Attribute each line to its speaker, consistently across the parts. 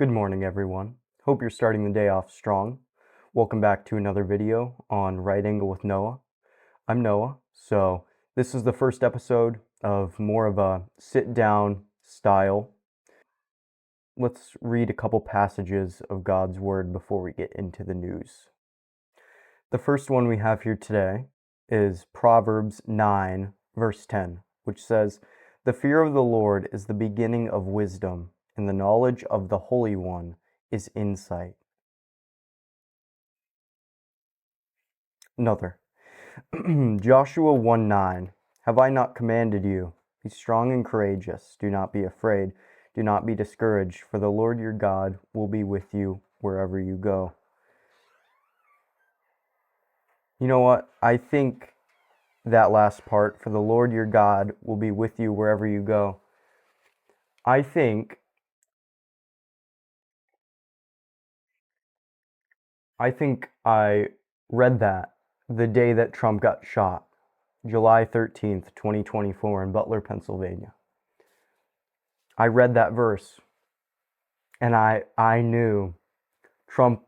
Speaker 1: Good morning, everyone. Hope you're starting the day off strong. Welcome back to another video on Right Angle with Noah. I'm Noah, so this is the first episode of more of a sit-down style. Let's read a couple passages of God's Word before we get into the news. The first one we have here today is Proverbs 9, verse 10, which says, "The fear of the Lord is the beginning of wisdom, and the knowledge of the Holy One is insight." Another. Joshua 1:9. Have I not commanded you? Be strong and courageous. Do not be afraid. Do not be discouraged, for the Lord your God will be with you wherever you go. You know what? I think that last part, for the Lord your God will be with you wherever you go. I think I read that the day that Trump got shot, July 13th, 2024 in Butler, Pennsylvania. I read that verse and I knew Trump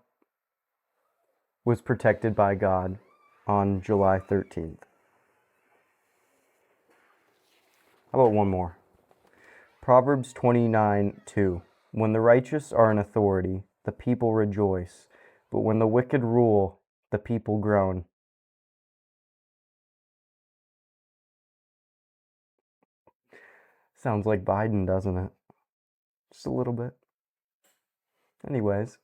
Speaker 1: was protected by God on July 13th. How about one more? Proverbs 29:2. When the righteous are in authority, the people rejoice, but when the wicked rule, the people groan. Sounds like Biden, doesn't it? Just a little bit. Anyways.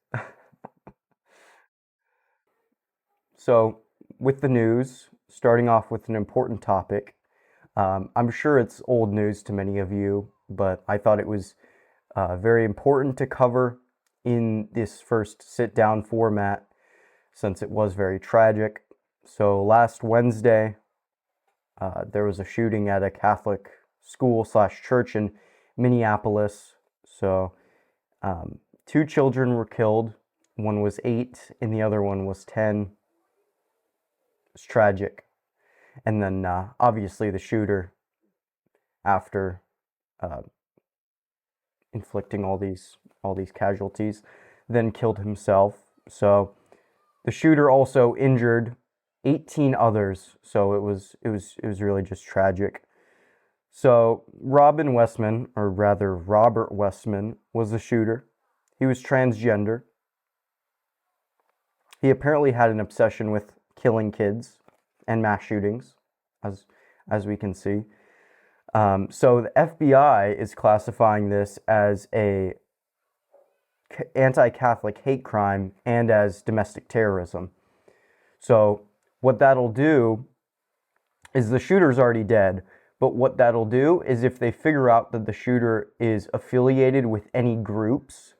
Speaker 1: So, with the news, starting off with an important topic. I'm sure it's old news to many of you, but I thought it was very important to cover in this first sit-down format since it was very tragic. So last Wednesday, there was a shooting at a Catholic school/church in Minneapolis. So 2 children were killed. One was 8 and the other one was 10. It's tragic. And then obviously the shooter, after inflicting all these casualties, then killed himself. So the shooter also injured 18 others. So it was really just tragic. So Robert Westman, was the shooter. He was transgender. He apparently had an obsession with killing kids and mass shootings, as we can see. So the FBI is classifying this as a anti-Catholic hate crime and as domestic terrorism. So what that'll do is the shooter's already dead, but what that'll do is if they figure out that the shooter is affiliated with any groups,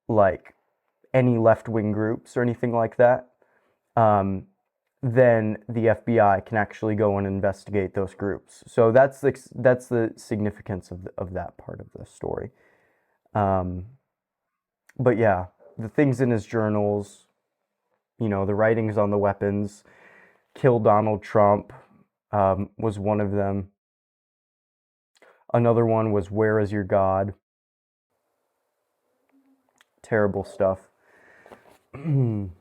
Speaker 1: like any left-wing groups or anything like that, then the FBI can actually go and investigate those groups. So that's the significance of that part of the story. But yeah, the things in his journals, the writings on the weapons, kill Donald Trump, was one of them. Another one was "Where is your God?" Terrible stuff. In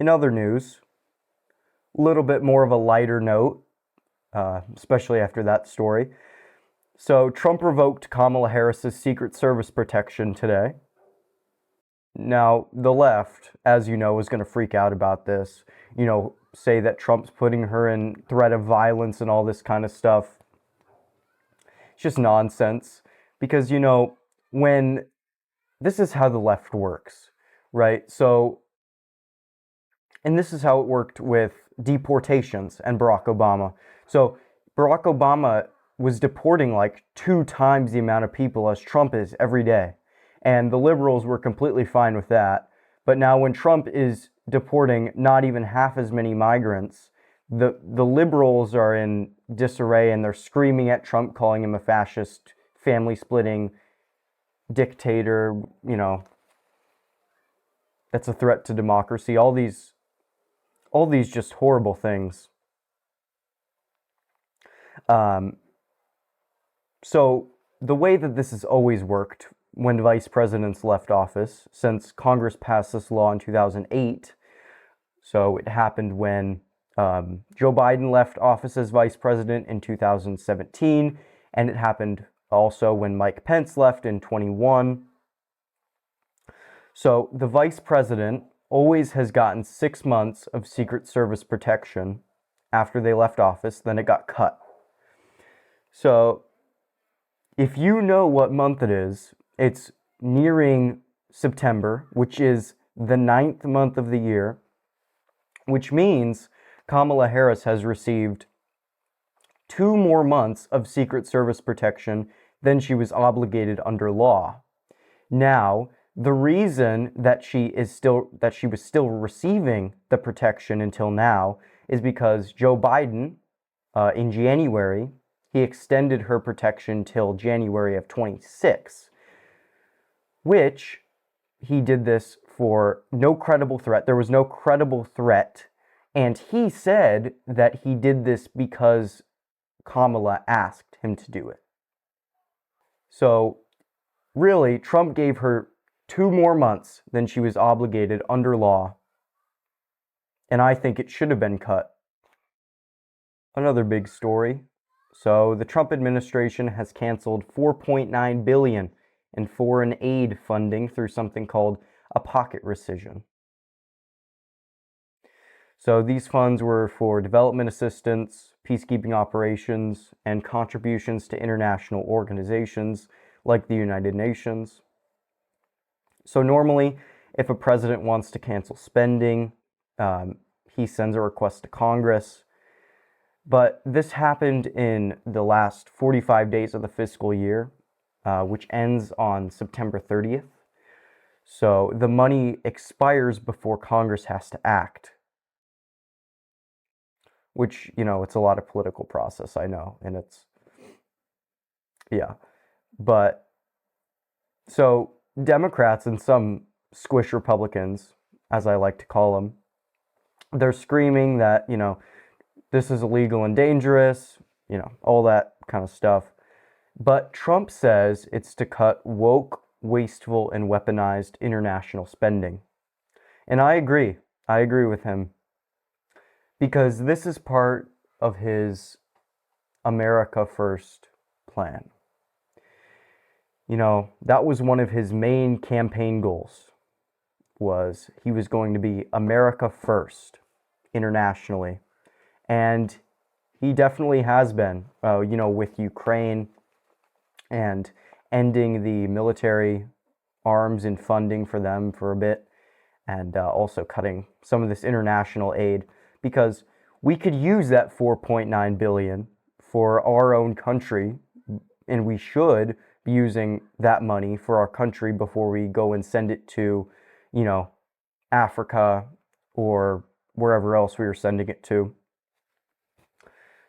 Speaker 1: other news, a little bit more of a lighter note, especially after that story. So Trump revoked Kamala Harris's Secret Service protection today. Now, the left, as you know, is going to freak out about this, say that Trump's putting her in threat of violence and all this kind of stuff. It's just nonsense because, when this is how the left works, right? So, and this is how it worked with deportations and Barack Obama. So Barack Obama was deporting like 2 times the amount of people as Trump is every day. And the liberals were completely fine with that. But now when Trump is deporting not even half as many migrants, the liberals are in disarray and they're screaming at Trump, calling him a fascist, family-splitting dictator, that's a threat to democracy. All these just horrible things. So the way that this has always worked when vice presidents left office, since Congress passed this law in 2008. So it happened when Joe Biden left office as vice president in 2017, and it happened also when Mike Pence left in 21. So the vice president always has gotten 6 months of Secret Service protection after they left office, then it got cut. So if you know what month it is, it's nearing September, which is the 9th month of the year, which means Kamala Harris has received 2 more months of Secret Service protection than she was obligated under law. Now, the reason that she was still receiving the protection until now is because Joe Biden, in January, he extended her protection till January of 26, which he did this for no credible threat. There was no credible threat, and he said that he did this because Kamala asked him to do it. So, really, Trump gave her 2 more months than she was obligated under law, and I think it should have been cut. Another big story. So, the Trump administration has canceled $4.9 billion in foreign aid funding through something called a pocket rescission. So, these funds were for development assistance, peacekeeping operations, and contributions to international organizations like the United Nations. So normally, if a president wants to cancel spending, he sends a request to Congress. But this happened in the last 45 days of the fiscal year, which ends on September 30th. So the money expires before Congress has to act. Which, it's a lot of political process, I know. And yeah. But, so Democrats and some squish Republicans, as I like to call them, they're screaming that, this is illegal and dangerous, all that kind of stuff. But Trump says it's to cut woke, wasteful, and weaponized international spending. And I agree. I agree with him. Because this is part of his America First plan. That was one of his main campaign goals, was he was going to be America First internationally. And he definitely has been, with Ukraine and ending the military arms and funding for them for a bit, and also cutting some of this international aid, because we could use that $4.9 billion for our own country, and we should be using that money for our country before we go and send it to, Africa or wherever else we are sending it to.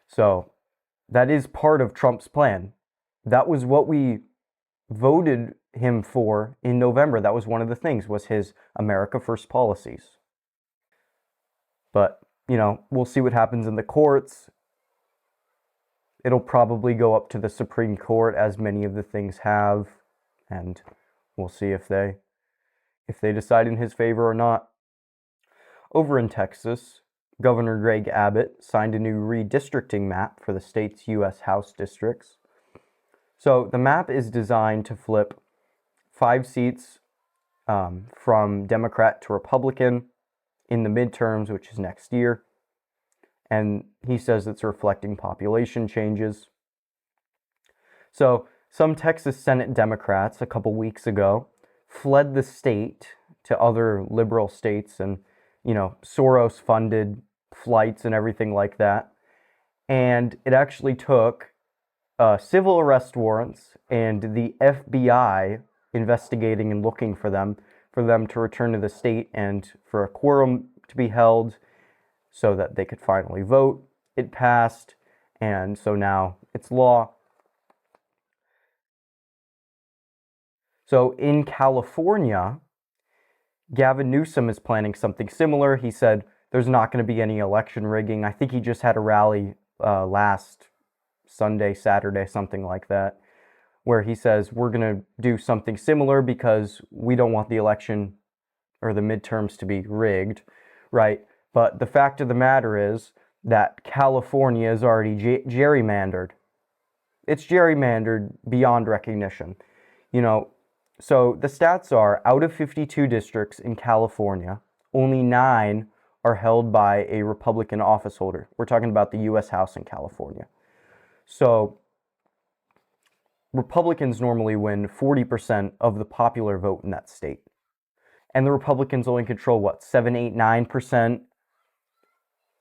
Speaker 1: So that is part of Trump's plan. That was what we voted him for in November. That was one of the things, was his America First policies. But, we'll see what happens in the courts. It'll probably go up to the Supreme Court, as many of the things have, and we'll see if they decide in his favor or not. Over in Texas, Governor Greg Abbott signed a new redistricting map for the state's U.S. House districts. So the map is designed to flip 5 seats from Democrat to Republican in the midterms, which is next year. And he says it's reflecting population changes. So some Texas Senate Democrats a couple weeks ago fled the state to other liberal states and, Soros-funded flights and everything like that. And it actually took civil arrest warrants and the FBI investigating and looking for them to return to the state and for a quorum to be held so that they could finally vote. It passed, and so now it's law. So in California, Gavin Newsom is planning something similar. He said there's not going to be any election rigging. I think he just had a rally last Sunday, Saturday, something like that, where he says we're going to do something similar because we don't want the election or the midterms to be rigged, right? But the fact of the matter is that California is already gerrymandered. It's gerrymandered beyond recognition. So the stats are, out of 52 districts in California, only 9 are held by a Republican office holder. We're talking about the U.S. House in California. So Republicans normally win 40% of the popular vote in that state. And the Republicans only control, what, 7, 8, 9%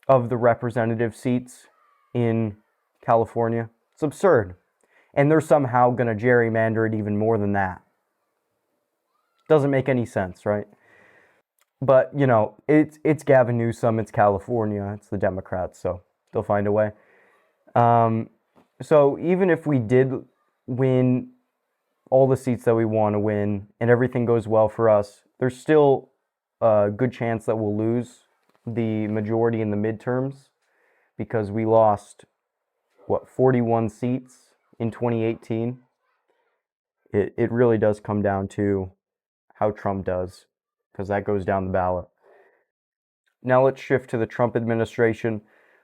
Speaker 1: of the representative seats in California? It's absurd. And they're somehow going to gerrymander it even more than that. Doesn't make any sense, right? But, it's Gavin Newsom, it's California, it's the Democrats, so they'll find a way. So even if we did win all the seats that we want to win and everything goes well for us, there's still a good chance that we'll lose the majority in the midterms because we lost, 41 seats in 2018. It really does come down to how Trump does, because that goes down the ballot. Now let's shift to the Trump administration.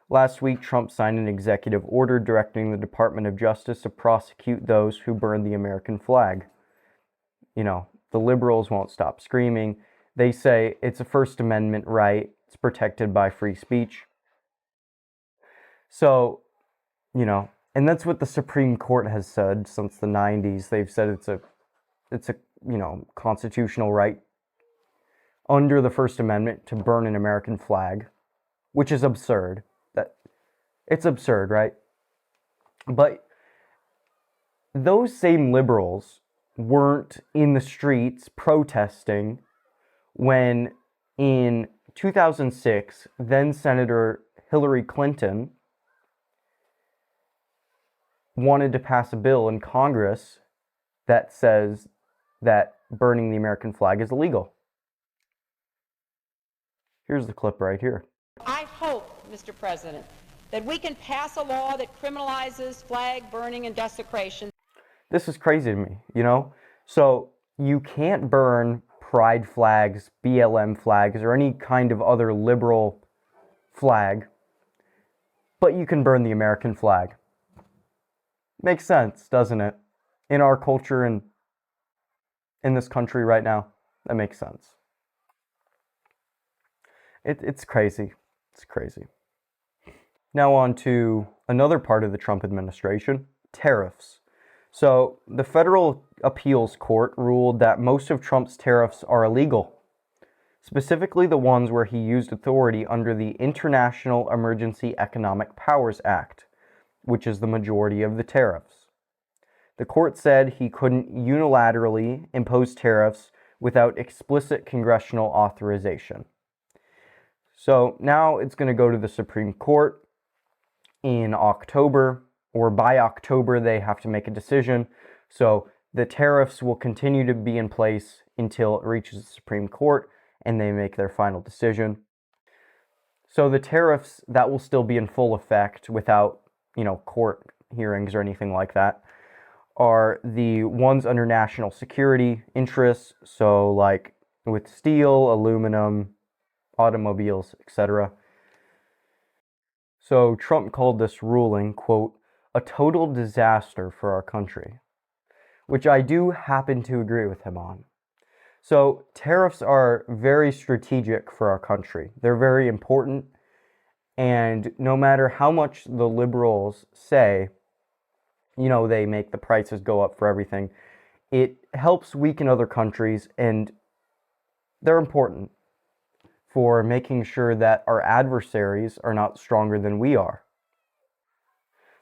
Speaker 1: Last week, Trump signed an executive order directing the Department of Justice to prosecute those who burn the American flag. The liberals won't stop screaming. They say it's a First Amendment right. It's protected by free speech. So, and that's what the Supreme Court has said since the 90s. They've said it's a constitutional right under the First Amendment to burn an American flag, which is absurd. It's absurd, right? But those same liberals weren't in the streets protesting when in 2006, then Senator Hillary Clinton wanted to pass a bill in Congress that says that burning the American flag is illegal. Here's the clip right here.
Speaker 2: I hope, Mr. President, that we can pass a law that criminalizes flag burning and desecration.
Speaker 1: This is crazy to me, So you can't burn pride flags, BLM flags, or any kind of other liberal flag, but you can burn the American flag. Makes sense, doesn't it? In our culture and in this country right now, that makes sense. It's crazy. It's crazy. Now on to another part of the Trump administration, tariffs. So the Federal Appeals Court ruled that most of Trump's tariffs are illegal, specifically the ones where he used authority under the International Emergency Economic Powers Act, which is the majority of the tariffs. The court said he couldn't unilaterally impose tariffs without explicit congressional authorization. So now it's going to go to the Supreme Court in October, or by October they have to make a decision. So the tariffs will continue to be in place until it reaches the Supreme Court and they make their final decision. So the tariffs, that will still be in full effect without, court hearings or anything like that, are the ones under national security interests. So like with steel, aluminum, automobiles, etc. So Trump called this ruling, quote, a total disaster for our country, which I do happen to agree with him on. So tariffs are very strategic for our country. They're very important. And no matter how much the liberals say, they make the prices go up for everything, it helps weaken other countries, and they're important for making sure that our adversaries are not stronger than we are.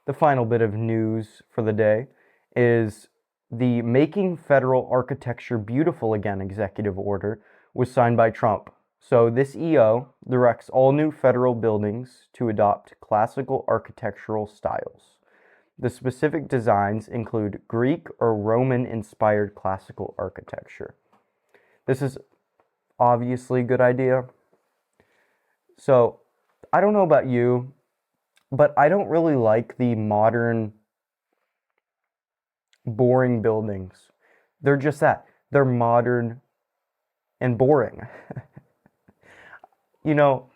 Speaker 1: The final bit of news for the day is the Making Federal Architecture Beautiful Again executive order was signed by Trump. So this EO directs all new federal buildings to adopt classical architectural styles. The specific designs include Greek or Roman-inspired classical architecture. This is obviously a good idea. So, I don't know about you, but I don't really like the modern boring buildings. They're just that. They're modern and boring. You know,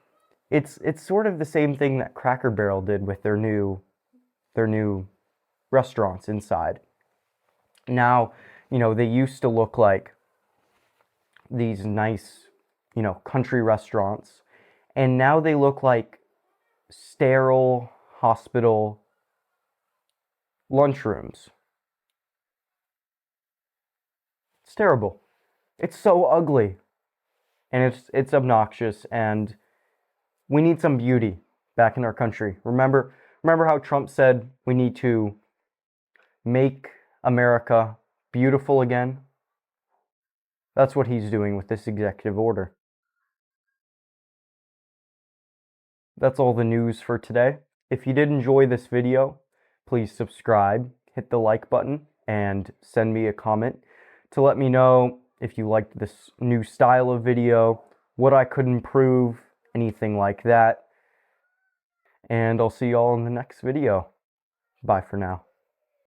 Speaker 1: it's sort of the same thing that Cracker Barrel did with their new restaurants inside. Now, they used to look like these nice, country restaurants, and now they look like sterile hospital lunchrooms. It's terrible. It's so ugly, and it's obnoxious, and we need some beauty back in our country. Remember how Trump said we need to make America beautiful again? That's what he's doing with this executive order. That's all the news for today. If you did enjoy this video, please subscribe, hit the like button, and send me a comment to let me know if you liked this new style of video, what I could improve, anything like that. And I'll see you all in the next video. Bye for now.